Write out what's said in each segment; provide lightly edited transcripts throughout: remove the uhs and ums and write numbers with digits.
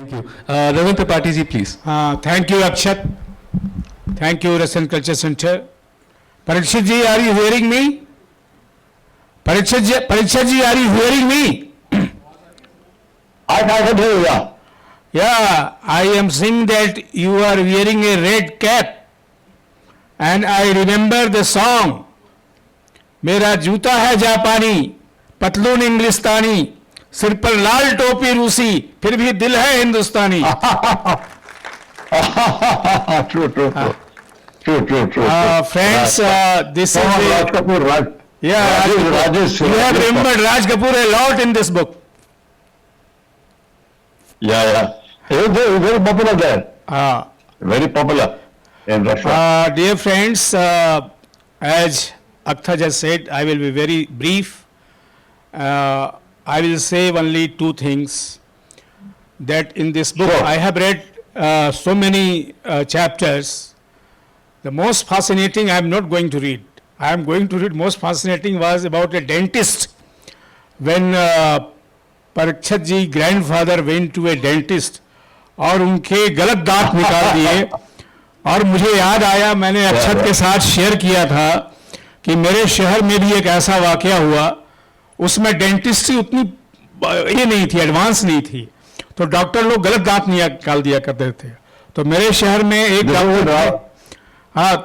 Thank you. Ravindra Tripathi ji, please. Thank you, Akshat. Thank you, Russian Culture Center. Parikshat ji, are you hearing me? Parikshat ji, are you hearing me? I can hear you, yeah. Yeah, I am seeing that you are wearing a red cap. And I remember the song. मेरा जूता है जापानी, पतलून इंग्लिस्तानी, सिर पर लाल टोपी रूसी, फिर भी दिल है हिंदुस्तानी. True. Friends, this is Raj Kapoor, Raj. Yeah, Rajesh. You have remembered Raj Kapoor a lot in this book. Yeah. He was very popular there. Very popular in Russia. Dear friends, as Aktha just said, I will be very brief. I will say only two things. That in this book, Sure. I have read so many chapters. The most fascinating I am not going to read. I am going to read most fascinating was about a dentist. When Parikshat ji grandfather went to a dentist और उनके गलत दांत निकाल दिए और मुझे याद आया मैंने अक्षत के साथ शेयर किया था कि मेरे शहर में भी एक ऐसा वाकया हुआ उसमें डेंटिस्ट्री उतनी ये नहीं थी एडवांस नहीं थी तो डॉक्टर लोग गलत दांत निकाल दिया करते थे तो मेरे शहर में एक डॉक्टर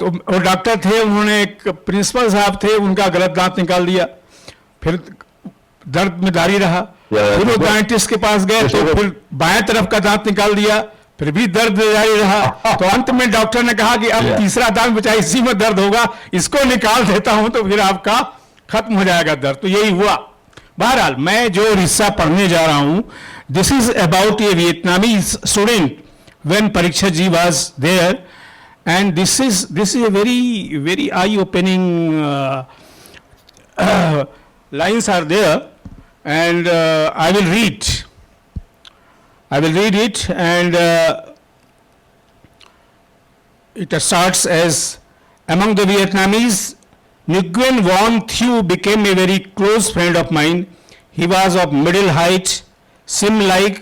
तो वो डॉक्टर थे उन्होंने एक प्रिंसिपल साहब थे उनका गलत दांत निकाल दिया फिर दर्द में जारी रहा फिर वो डेंटिस्ट के पास गए तो फिर बाएं तरफ का दांत निकाल दिया फिर भी दर्द जारी रहा तो अंत में डॉक्टर ने कहा कि अब तीसरा दांत बचा इसी में दर्द होगा इसको निकाल देता हूं तो फिर आपका खत्म हो जाएगा दर्द तो यही हुआ बहरहाल मैं जो रिस्सा पढ़ने जा रहा हूं this is about a Vietnamese student when Parikshit ji was there and this is a very eye opening lines are there and I will read it and it starts as among the Vietnamese Nguyen Van Thieu became a very close friend of mine. He was of middle height, slim like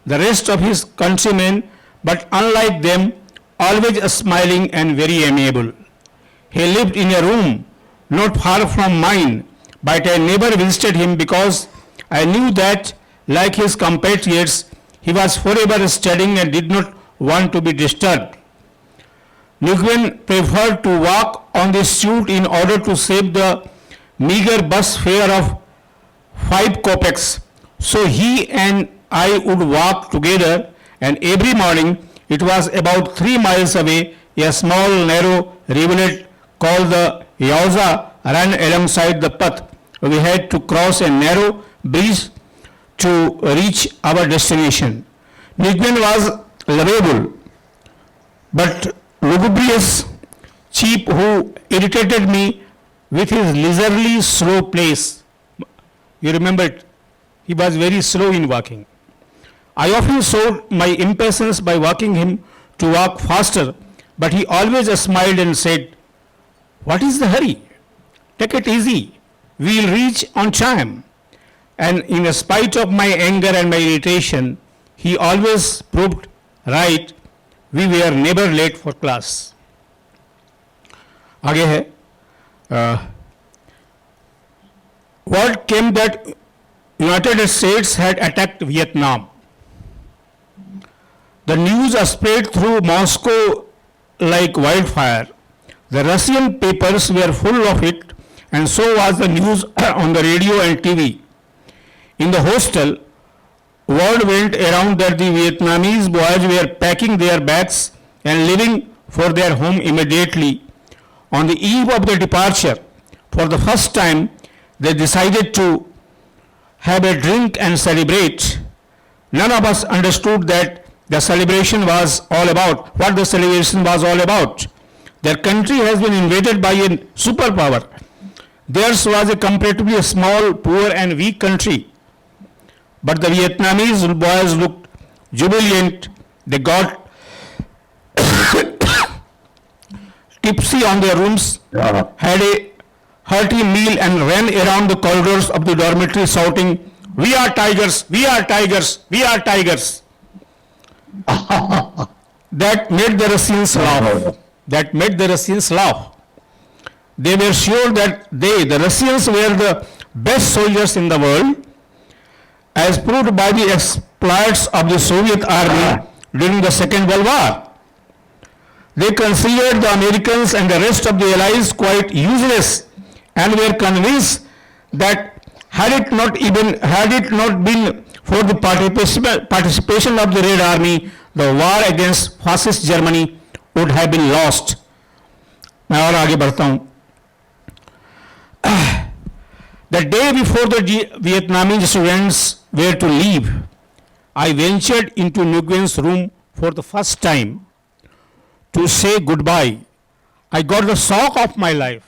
the rest of his countrymen, but unlike them, always smiling and very amiable. He lived in a room not far from mine, but I never visited him because I knew that, like his compatriots, he was forever studying and did not want to be disturbed. Nguyen preferred to walk on the street in order to save the meager bus fare of 5 kopecks. So he and I would walk together, and every morning, it was about 3 miles away, a small narrow rivulet called the Yauza ran alongside the path. We had to cross a narrow bridge to reach our destination. Nguyen was lovable, but lugubrious cheap who irritated me with his leisurely slow pace. You remember it? He was very slow in walking. I often showed my impatience by walking him to walk faster, but he always smiled and said, "What is the hurry? Take it easy. We'll reach on time." And in spite of my anger and my irritation, he always proved right. We were never late for class. आगे है word came that United States had attacked Vietnam. The news spread through Moscow like wildfire. The Russian papers were full of it, and so was the news on the radio and TV. In the hostel, word went around that the Vietnamese boys were packing their bags and leaving for their home immediately. On the eve of the departure, for the first time, they decided to have a drink and celebrate. None of us understood that the celebration was all about, what the celebration was all about. Their country has been invaded by a superpower. Theirs was a comparatively small, poor and weak country. But the Vietnamese boys looked jubilant. They got tipsy on their rooms, had a hearty meal and ran around the corridors of the dormitory shouting, We are tigers, we are tigers, we are tigers. That made the Russians laugh. That made the Russians laugh. They were sure that the Russians, were the best soldiers in the world, as proved by the exploits of the Soviet army during the Second World War. They considered the Americans and the rest of the Allies quite useless and were convinced that had it not been for the participation of the Red Army, the war against fascist Germany would have been lost. मैं और आगे बढ़ता हूँ. The day before the Vietnamese students were to leave, I ventured into Nguyen's room for the first time to say goodbye. I got the shock of my life.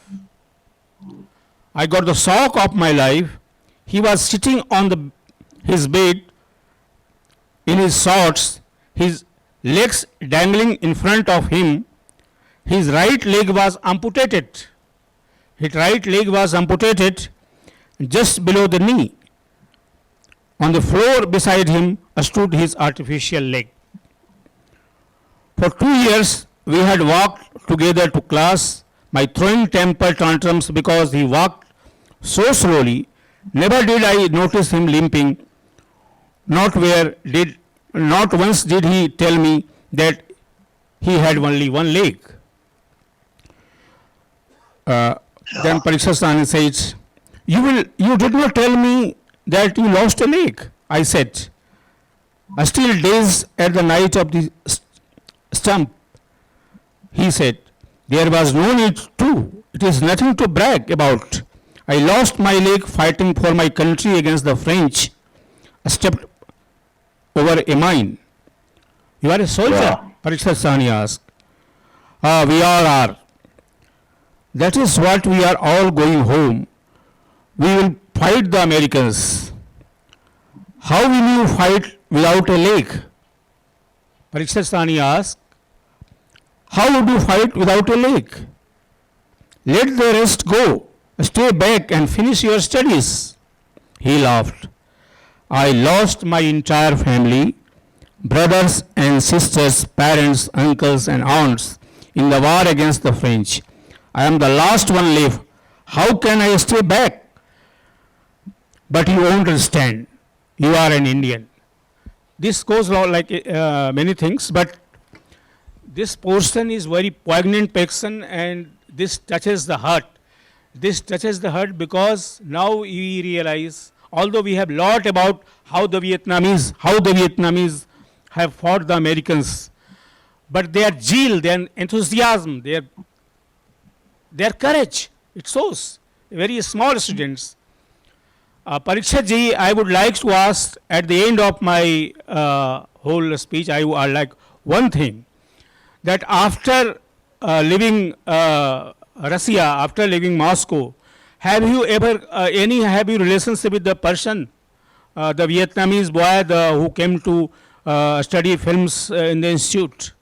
I got the shock of my life. He was sitting on his bed in his shorts, his legs dangling in front of him. His right leg was amputated. His right leg was amputated just below the knee. On the floor beside him stood his artificial leg. For 2 years, we had walked together to class, my throwing temper tantrums because he walked so slowly. Never did I notice him limping. Not once did he tell me that he had only one leg. Then Parikshat Sahni says, you did not tell me that you lost a leg, I said. Still dazed at the night of the stump, he said, there was no need to. It is nothing to brag about. I lost my leg fighting for my country against the French. I stepped over a mine. You are a soldier? Yeah. Parikshat Sahni asked. We all are. That is what we are all going home. We will fight the Americans. How will you fight without a leg? Parikshat Sahni asked. How would you fight without a leg? Let the rest go. Stay back and finish your studies. He laughed. I lost my entire family, brothers and sisters, parents, uncles and aunts in the war against the French. I am the last one left. How can I stay back? But you won't understand. You are an Indian. This goes like many things, but this portion is very poignant portion, and this touches the heart. This touches the heart because now we realize, although we have lot about how the Vietnamese have fought the Americans, but their zeal, their enthusiasm, their courage, it shows. Very small students. Parikshat ji, I would like to ask at the end of my whole speech, I would like one thing, that after leaving Russia, after leaving Moscow, have you ever have you relationship with the person, the Vietnamese boy who came to study films in the institute?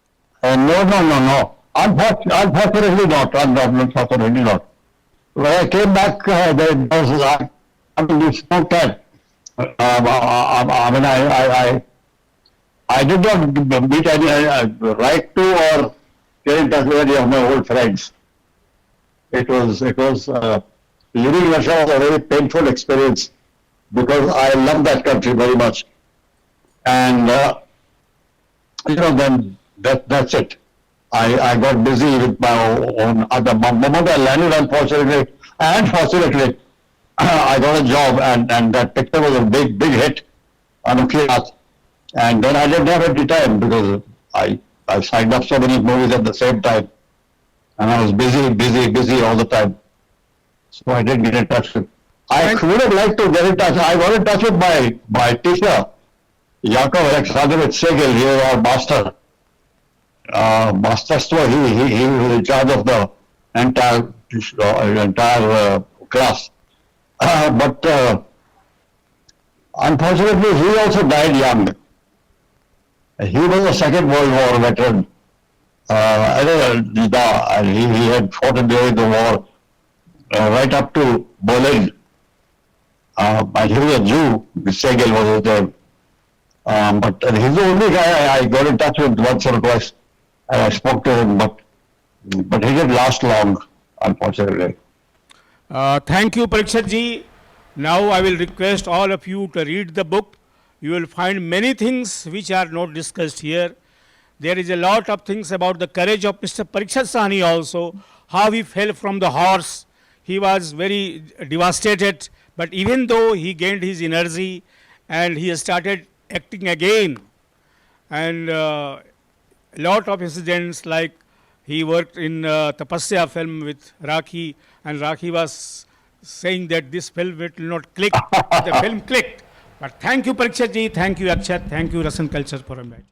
No. Unfortunately not. Unfortunately not. When I came back, there was we spoke that. I did not meet any right to or get in touch with any of my old friends. It was living in Russia was a very painful experience because I love that country very much, and then that's it. I got busy with my own. The moment I landed, unfortunately and fortunately, I got a job, and that picture was a big hit on a class. And then I didn't have any time because I signed up so many movies at the same time, and I was busy all the time. So I didn't get in touch with. I would have liked to get in touch. I got in touch with my teacher, Yakov Alexandrovich Segel. He was our master. He was in charge of the entire class. But unfortunately, he also died young. He was a Second World War veteran. And he had fought during the war right up to Berlin. and he was a Jew. Segel was there. But he's the only guy I got in touch with once or twice, and I spoke to him, but he didn't last long, unfortunately. Thank you, Parikshat ji. Now I will request all of you to read the book. You will find many things which are not discussed here. There is a lot of things about the courage of Mr. Parikshat Sahni also, how he fell from the horse. He was very devastated, but even though he gained his energy and he started acting again, and a lot of incidents like he worked in Tapasya film with Rakhi, and Rakhi was saying that this film will not click. The film clicked. But thank you, Parikshat ji, thank you, Akshat, thank you, Rasan Culture for inviting.